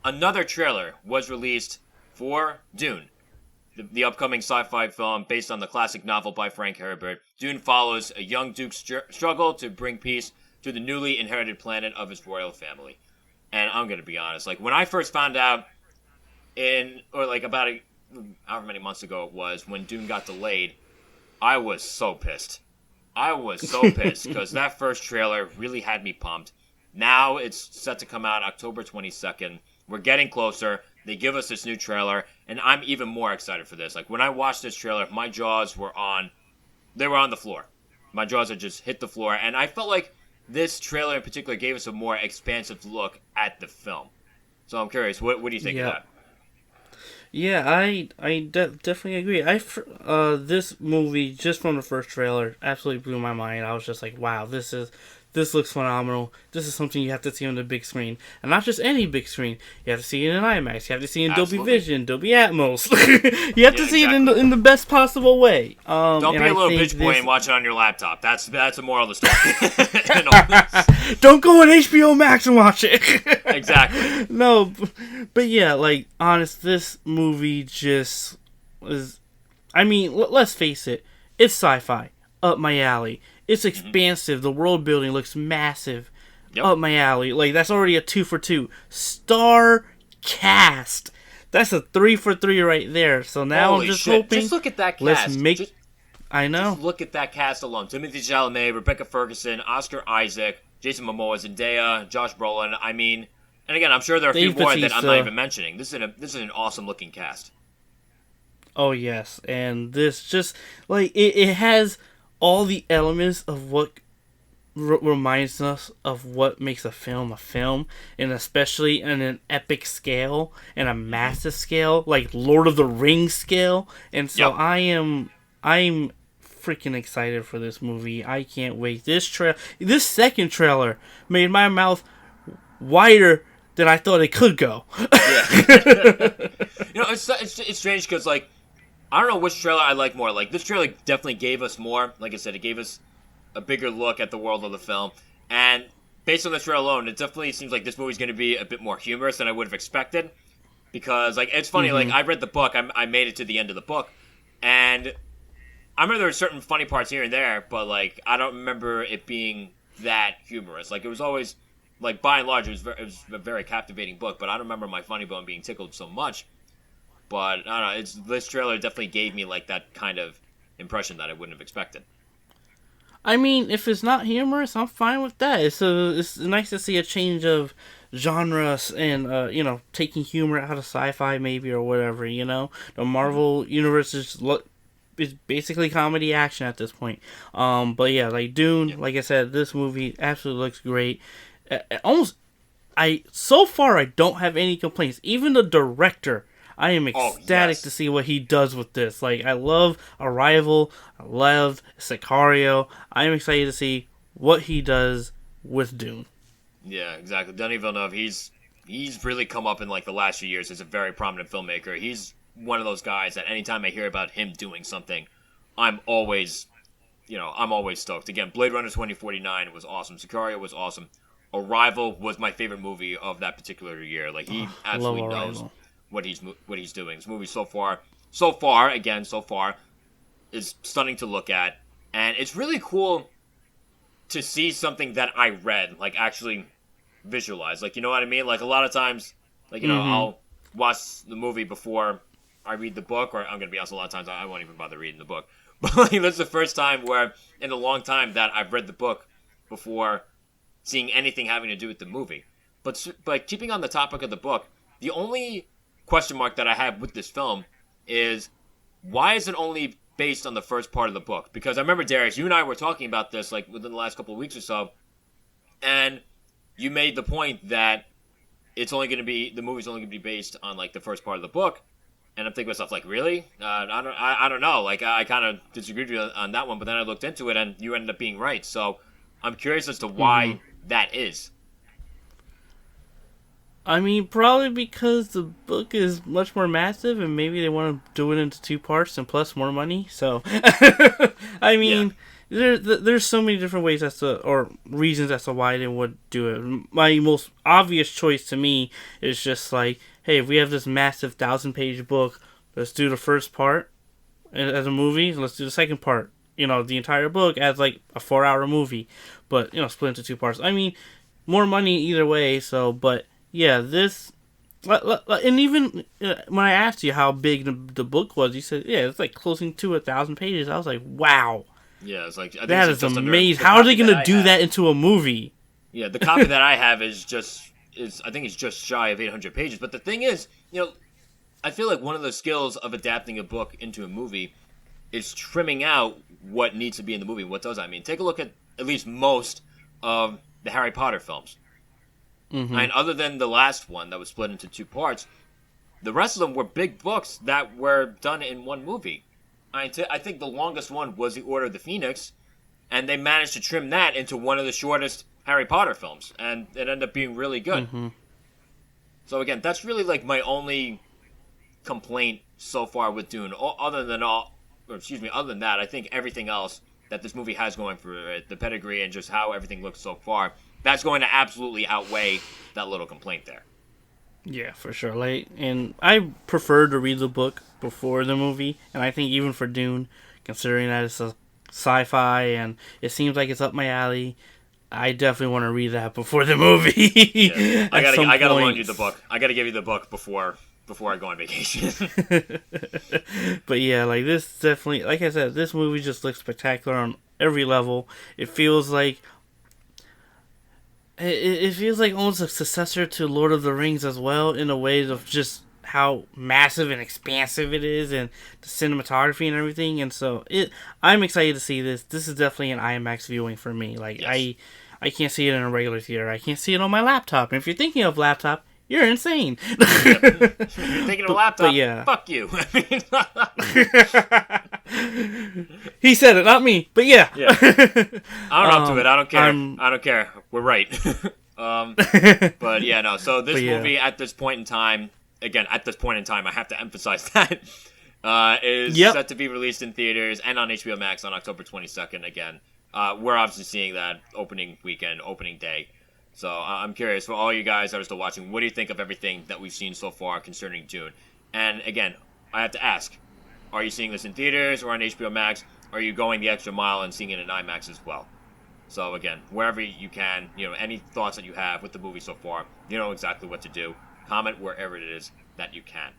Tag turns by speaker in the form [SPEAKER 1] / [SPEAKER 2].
[SPEAKER 1] another trailer was released for Dune, the upcoming sci-fi film based on the classic novel by Frank Herbert. Dune follows a young duke's struggle to bring peace to the newly inherited planet of his royal family. And I'm gonna be honest, like when I first found out about however many months ago it was, when Dune got delayed, I was so pissed. I was so pissed because that first trailer really had me pumped. Now it's set to come out October 22nd. We're getting closer. They give us this new trailer, and I'm even more excited for this. Like when I watched this trailer, my jaws were on the floor. My jaws had just hit the floor, and I felt like this trailer in particular gave us a more expansive look at the film. So I'm curious, what do you think of that?
[SPEAKER 2] Yeah, definitely agree. This movie, just from the first trailer, absolutely blew my mind. I was just like, wow, this looks phenomenal. This is something you have to see on the big screen. And not just any big screen. You have to see it in IMAX. You have to see it in Dolby Vision, Dolby Atmos. You have to see it in the best possible way.
[SPEAKER 1] Don't be a little bitch boy and watch it on your laptop. That's the moral of the
[SPEAKER 2] story. Don't go on HBO Max and watch it.
[SPEAKER 1] Exactly.
[SPEAKER 2] No, but yeah, like, honest, this movie just is... I mean, let's face it. It's sci-fi. Up my alley. It's expansive. The world building looks massive. Yep. Up my alley. Like, that's already a 2 for 2. Star cast. That's a 3 for 3 right there. So now
[SPEAKER 1] Holy
[SPEAKER 2] I'm just
[SPEAKER 1] shit.
[SPEAKER 2] hoping.
[SPEAKER 1] Just look at that cast.
[SPEAKER 2] I know.
[SPEAKER 1] Just look at that cast alone. Timothée Chalamet, Rebecca Ferguson, Oscar Isaac, Jason Momoa, Zendaya, Josh Brolin. I mean, and again, I'm sure there are a few more that I'm not even mentioning. This is an awesome looking cast.
[SPEAKER 2] Oh yes, and this just like it has all the elements of what reminds us of what makes a film, and especially in an epic scale and a massive scale, like Lord of the Rings scale. And so I'm freaking excited for this movie. I can't wait. This second trailer made my mouth wider than I thought it could go.
[SPEAKER 1] Yeah. It's strange because, like, I don't know which trailer I like more. Like, this trailer definitely gave us more. Like I said, it gave us a bigger look at the world of the film. And based on this trailer alone, it definitely seems like this movie's going to be a bit more humorous than I would have expected. Because, like, it's funny, like, I read the book. I made it to the end of the book. And I remember there were certain funny parts here and there, but, like, I don't remember it being that humorous. Like, it was always, like, by and large, it was a very captivating book. But I don't remember my funny bone being tickled so much. But, I don't know, this trailer definitely gave me, like, that kind of impression that I wouldn't have expected.
[SPEAKER 2] I mean, if it's not humorous, I'm fine with that. It's nice to see a change of genres and, taking humor out of sci-fi maybe or whatever, The Marvel universe is basically comedy action at this point. But yeah, like Dune, like I said, this movie absolutely looks great. So far I don't have any complaints. Even the director, I am ecstatic to see what he does with this. Like, I love Arrival. I love Sicario. I am excited to see what he does with Dune.
[SPEAKER 1] Yeah, exactly. Denis Villeneuve, he's really come up in, like, the last few years as a very prominent filmmaker. He's one of those guys that anytime I hear about him doing something, I'm always stoked. Again, Blade Runner 2049 was awesome. Sicario was awesome. Arrival was my favorite movie of that particular year. Like, he absolutely knows what he's doing. This movie so far is stunning to look at, and it's really cool to see something that I read, like, actually visualize. Like, you know what I mean? Like, a lot of times, like, I'll watch the movie before I read the book, or I'm gonna be honest, a lot of times I won't even bother reading the book. But, like, that's the first time where, in a long time, that I've read the book before seeing anything having to do with the movie. But keeping on the topic of the book, the only question mark that I have with this film is, why is it only based on the first part of the book? Because I remember, Darius, you and I were talking about this, like, within the last couple of weeks or so, and you made the point that the movie's only going to be based on, like, the first part of the book. And I'm thinking to myself, like, really? I don't know. Like, I kind of disagreed with you on that one, but then I looked into it, and you ended up being right. So I'm curious as to why that is.
[SPEAKER 2] I mean, probably because the book is much more massive, and maybe they want to do it into 2 parts and plus more money. So, I mean, there's so many different ways as to, or reasons as to why they would do it. My most obvious choice to me is just like, hey, if we have this massive 1,000-page book, let's do the first part as a movie. Let's do the second part. The entire book as like a 4-hour movie, but split into 2 parts. I mean, more money either way. So, but yeah, this. And even when I asked you how big the book was, you said, yeah, it's like closing to 1,000 pages. I was like, wow.
[SPEAKER 1] Yeah, it's like, I think
[SPEAKER 2] that
[SPEAKER 1] it's
[SPEAKER 2] is amazing. How are they going to do that into a movie?
[SPEAKER 1] Yeah, the copy that I have I think it's just shy of 800 pages. But the thing is, I feel like one of the skills of adapting a book into a movie is trimming out what needs to be in the movie. What does that mean? Take a look at least most of the Harry Potter films. Mm-hmm. And other than the last one that was split into 2 parts, the rest of them were big books that were done in one movie. I think the longest one was The Order of the Phoenix, and they managed to trim that into one of the shortest Harry Potter films, and it ended up being really good. Mm-hmm. So again, that's really like my only complaint so far with Dune. Other than that, I think everything else that this movie has going for it, the pedigree and just how everything looks so far, that's going to absolutely outweigh that little complaint there.
[SPEAKER 2] Yeah, for sure. And I prefer to read the book before the movie, and I think even for Dune, considering that it's a sci-fi and it seems like it's up my alley, I definitely want to read that before the movie.
[SPEAKER 1] Yeah. I gotta loan you the book. I gotta give you the book before I go on vacation.
[SPEAKER 2] But yeah, like this definitely, like I said, this movie just looks spectacular on every level. It feels like almost a successor to Lord of the Rings as well, in a way of just how massive and expansive it is, and the cinematography and everything. And so I'm excited to see this. This is definitely an IMAX viewing for me. Like, yes. I can't see it in a regular theater. I can't see it on my laptop. And if you're thinking of laptop, you're insane.
[SPEAKER 1] Yep. If you're thinking of a laptop,
[SPEAKER 2] yeah.
[SPEAKER 1] Fuck you.
[SPEAKER 2] He said it, not me. But yeah.
[SPEAKER 1] I'm up to it. I don't care. I don't care. We're right. But yeah, no. So this movie at this point in time, again, I have to emphasize that, is set to be released in theaters and on HBO Max on October 22nd again. We're obviously seeing that opening day. So I'm curious, for all you guys that are still watching, what do you think of everything that we've seen so far concerning Dune? And again, I have to ask, are you seeing this in theaters or on HBO Max? Or are you going the extra mile and seeing it in IMAX as well? So again, wherever you can, any thoughts that you have with the movie so far, you know exactly what to do. Comment wherever it is that you can.